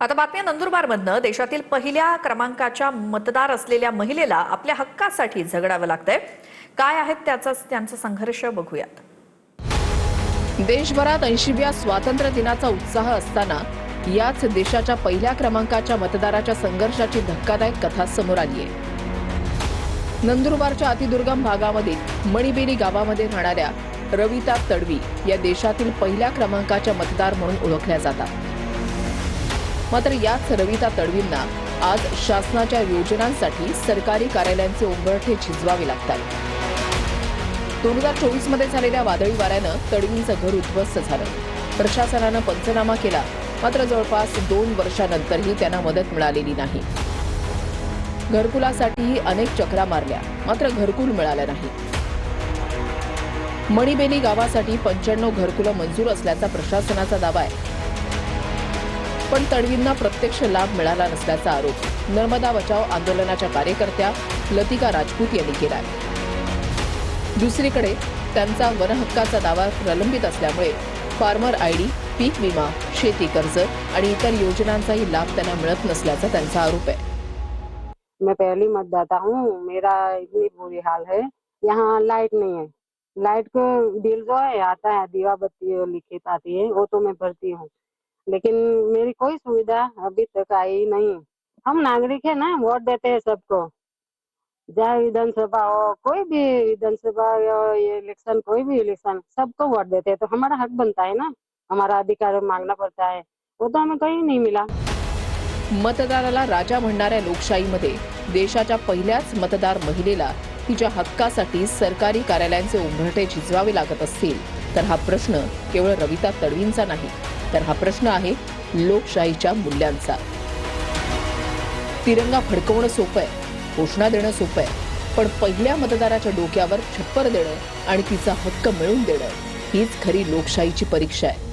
आता बातमी नंदुरबारमधनं देशातील पहिल्या क्रमांकाच्या मतदार असलेल्या महिलेला आपल्या हक्कासाठी झगडावं लागतंय। काय आहेत त्यांचा संघर्ष बघूयात। देशभरात 80व्या स्वातंत्र्य दिनाचा उत्साह असताना याच देशाच्या पहिल्या क्रमांकाच्या मतदाराच्या संघर्षाची धक्कादायक कथा समोर आली आहे। नंदुरबारच्या अतिदुर्गम भागामध्ये मणिबेली गावामध्ये राहणाऱ्या रविता तडवी या देशातील पहिल्या क्रमांकाच्या मतदार म्हणून ओळखल्या जातात। मात्र याच रविता तडवींना आज शासनाच्या योजनांसाठी सरकारी कार्यालयांचे उंबरठे झिजवावे लागतात। 2024 मध्ये झालेल्या वादळी वाऱ्यानं तडवींचं घर उद्ध्वस्त झालं। प्रशासनानं पंचनामा केला, मात्र जवळपास 2 वर्षांनंतरही त्यांना मदत मिळालेली नाही। घरकुलासाठीही अनेक चक्रा मारल्या, मात्र घरकुल मिळालं नाही। मणिबेली गावासाठी 95 घरकुलं मंजूर असल्याचा प्रशासनाचा दावा आहे, पण तडवींना प्रत्यक्ष लाभ मिळाला नसल्याचा आरोप नर्मदा बचाव आंदोलनाच्या कार्यकर्त्या लतिका राजपूत यांनी केलाय। दुसरीकडे त्यांचा वनहक्काचा दावा प्रलंबित असल्यामुळे फार्मर आयडी, पीक विमा, शेती कर्ज आणि इतर योजनांचाही लाभ त्यांना मिळत नसल्याचा त्यांचा आरोप आहे। मैं पहली मतदाता हूँ। मेरा इतनी बुरी हाल है, यहाँ लाइट नहीं है। लाइट को बिल जो है आता है, दीवा बत्ती लिखित आती है, वो तो मैं भरती हूँ, लेकिन मेरी कोई सुविधा अभी तक आई नहीं। हम नागरिक है ना, वोट देते हैं सबको, चाहे विधानसभा हो, कोई भी विधानसभा इलेक्शन, कोई भी इलेक्शन, सबको वोट देते हैं, तो हमारा हक बनता है ना, हमारा अधिकार मांगना पड़ता है, वो तो हमें कहीं नहीं मिला। मतदाराला राजा म्हणणाऱ्या लोकशाहीमध्ये देशाच्या पहिल्याच मतदार महिलेला तिच्या हक्कासाठी सरकारी कार्यालयांचे उंबरठे झिजवावे लागत असतील तर हा प्रश्न केवळ रविता तडवींचा नाही, तर हा प्रश्न आहे लोकशाहीच्या मूल्यांचा। तिरंगा फडकवणं सोपं आहे, घोषणा देणं सोपं आहे, पण पहिल्या मतदाराच्या डोक्यावर छप्पर देणं आणि तिचा हक्क मिळवून देणं हीच खरी लोकशाहीची परीक्षा आहे।